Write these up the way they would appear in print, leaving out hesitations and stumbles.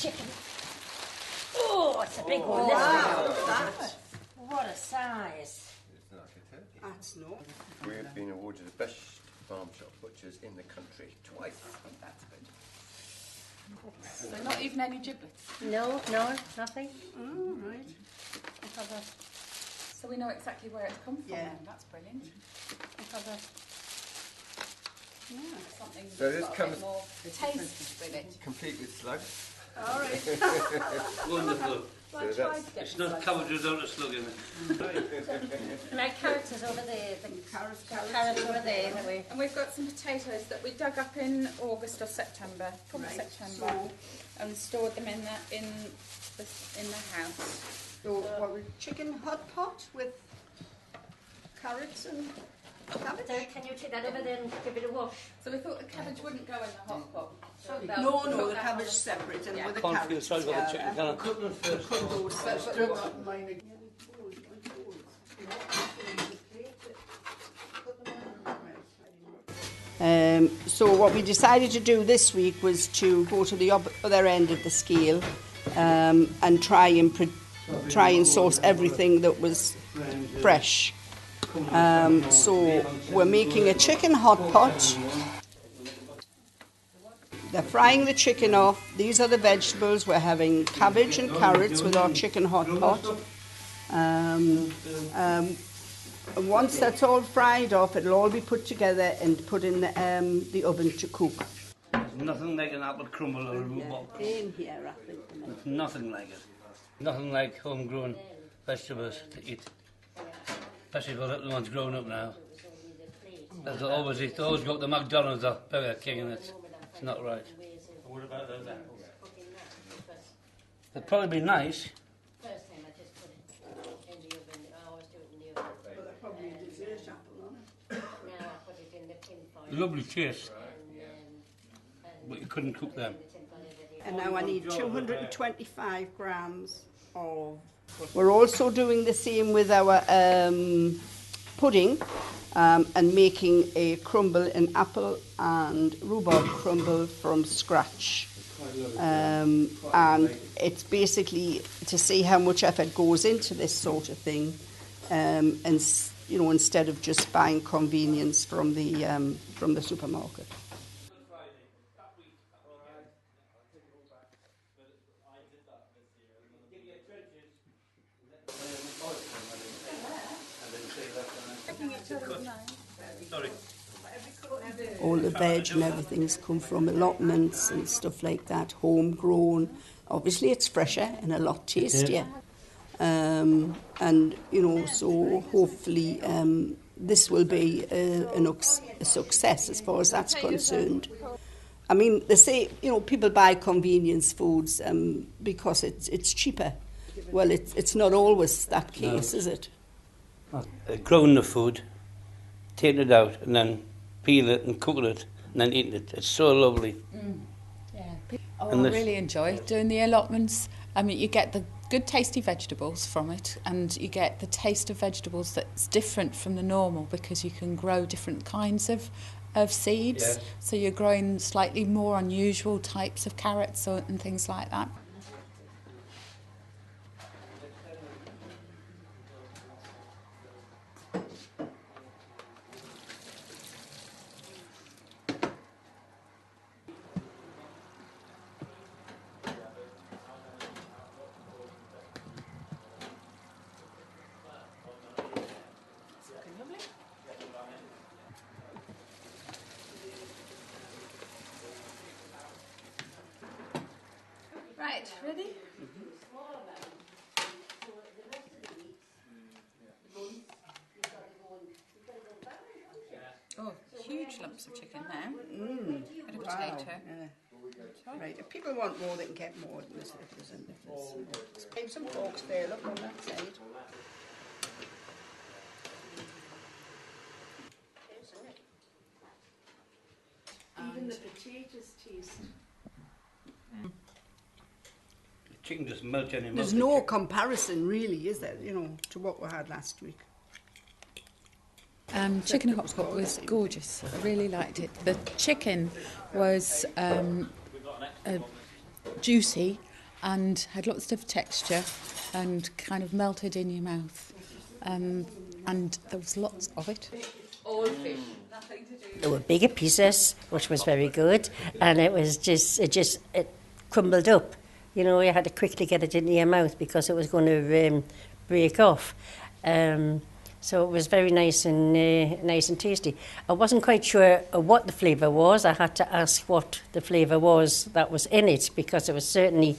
chicken. Oh, it's a big one. Wow, look at that. What a size. It's like a turkey. That's no. We have been awarded the best farm shop butchers in the country twice. That's good. So not even any giblets? No, nothing. Oh, right. So we know exactly where it's come from. Yeah. Then. That's brilliant. Something So this got a comes- bit more taste with it. Complete with slugs. All right. Wonderful. Well, I So tried that's- to get It's the not slugs. cabbage without a slug in it. My carrots is over there. The carrots over there. Anyway. And we've got some potatoes that we dug up in August or September, probably Right, September, and stored them in the house. So, what, chicken hot pot with carrots and cabbage? So can you take that over there and give it a wash? So we thought the cabbage wouldn't go in the hot pot. So No, the cabbage separate and with the Can't feel carrots. sorry for the chicken, can I? Cook those first. So what we decided to do this week was to go to the other end of the scale and try and source everything that was fresh. So we're making a chicken hot pot. They're frying the chicken off. These are the vegetables. We're having cabbage and carrots with our chicken hot pot. And once that's all fried off, it'll all be put together and put in the oven to cook. There's nothing like an apple crumble or a rhubarb. In here, I think. There's nothing like it. Nothing like homegrown vegetables to eat. Especially for little ones growing up now. They always go to McDonald's or Burger King and it's not right. What about those apples? They'd probably be nice. First time I just put it in the oven. I always do it in the oven. But they're probably a dessert apple, aren't Now I put it in the tin foil. Lovely taste. But you couldn't cook them. they? And now I need 225 grams of... We're also doing the same with our pudding and making a crumble, an apple and rhubarb crumble from scratch. And it's basically to see how much effort goes into this sort of thing, and you know, instead of just buying convenience from the supermarket. Sorry. All the veg and everything's come from allotments and stuff like that, homegrown. Obviously it's fresher and a lot tastier. And, you know, so hopefully this will be a success as far as that's concerned. I mean, they say, you know, people buy convenience foods because it's cheaper. Well, it's not always that case, is it? Growing the food, taking it out and then peel it and cook it and then eating it. It's so lovely. Yeah. Oh, And I this- really enjoy doing the allotments. I mean, you get the good tasty vegetables from it and you get the taste of vegetables that's different from the normal because you can grow different kinds of seeds. Yes. So you're growing slightly more unusual types of carrots and things like that. Right, ready? Oh, huge lumps of chicken now. Bit of potato. Right, if people want more, they can get more. There's some forks there, look on that side. Even the potatoes taste. Chicken just melts in your There's mouth. no comparison, really, is there? You know, to what we had last week. Chicken hot pot was gorgeous. I really liked it. The chicken was juicy and had lots of texture and kind of melted in your mouth. And there was lots of it. All fish. There were bigger pieces, which was very good, and it crumbled up. You know, you had to quickly get it into your mouth because it was going to break off. So it was very nice and tasty. I wasn't quite sure what the flavour was. I had to ask what the flavour was that was in it, because it was certainly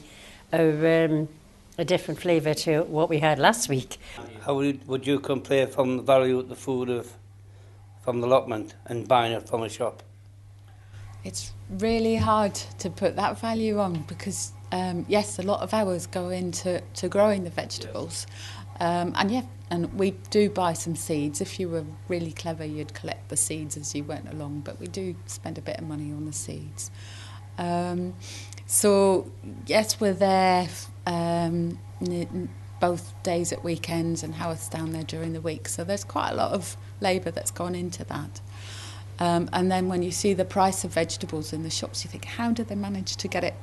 a different flavour to what we had last week. How would you compare from the value of the food from the allotment and buying it from a shop? It's really hard to put that value on because, yes, a lot of hours go into growing the vegetables. And we do buy some seeds. If you were really clever, you'd collect the seeds as you went along, but we do spend a bit of money on the seeds. So, yes, we're there both days at weekends and Howard's down there during the week. So there's quite a lot of labour that's gone into that. And then when you see the price of vegetables in the shops, you think, how do they manage to get it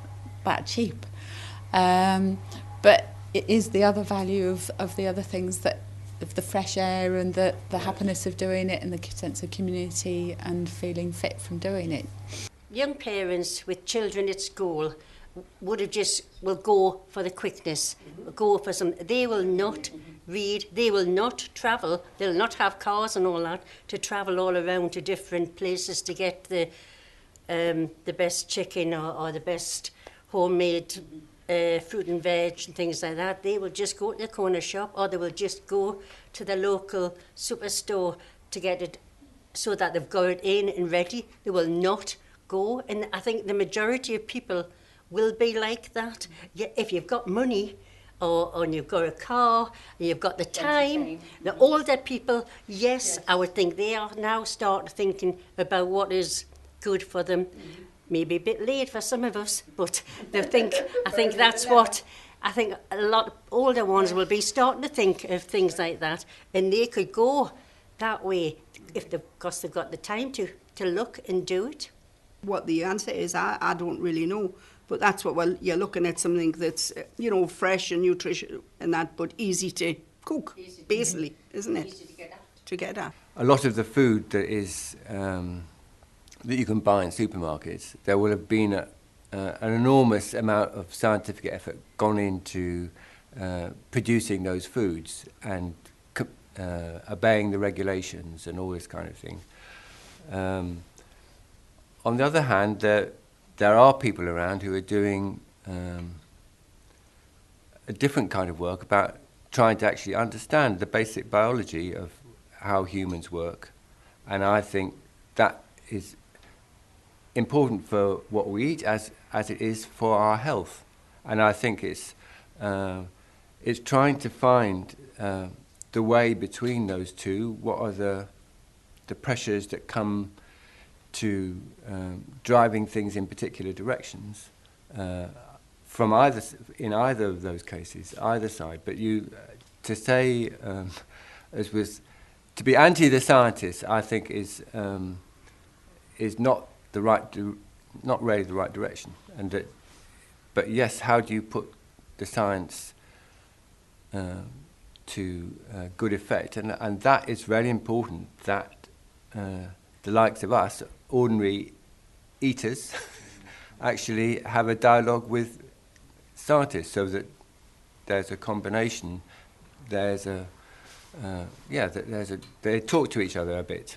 that cheap? But it is the other value of the other things, that of the fresh air and the happiness of doing it and the sense of community and feeling fit from doing it. Young parents with children at school will go for the quickness, go for some. They will not read, they will not travel, they'll not have cars and all that to travel all around to different places to get the best chicken or the best homemade fruit and veg and things like that. They will just go to the corner shop, or they will just go to the local superstore to get it so that they've got it in and ready. They will not go, and I think the majority of people will be like that. If you've got money, or you've got a car, and you've got the time, the older people, yes, I would think they are now start thinking about what is good for them. Maybe a bit late for some of us, but I think that's what, I think a lot of older ones will be starting to think of things like that, and they could go that way because they've got the time to look and do it. What the answer is, I don't really know. But that's what, well, you're looking at something that's, fresh and nutritious and that, but easy to cook, basically, isn't it? Easy to get at. A lot of the food that is that you can buy in supermarkets, there will have been an enormous amount of scientific effort gone into producing those foods and obeying the regulations and all this kind of thing. On the other hand, there are people around who are doing a different kind of work about trying to actually understand the basic biology of how humans work. And I think that is important for what we eat as it is for our health. And I think it's trying to find the way between those two. What are the pressures that come to driving things in particular directions from in either of those cases, either side. But to say, to be anti the scientists, I think is not not really the right direction. But yes, how do you put the science to good effect? And that is really important. That the likes of us, ordinary eaters, actually have a dialogue with scientists, so that there's a combination. They talk to each other a bit.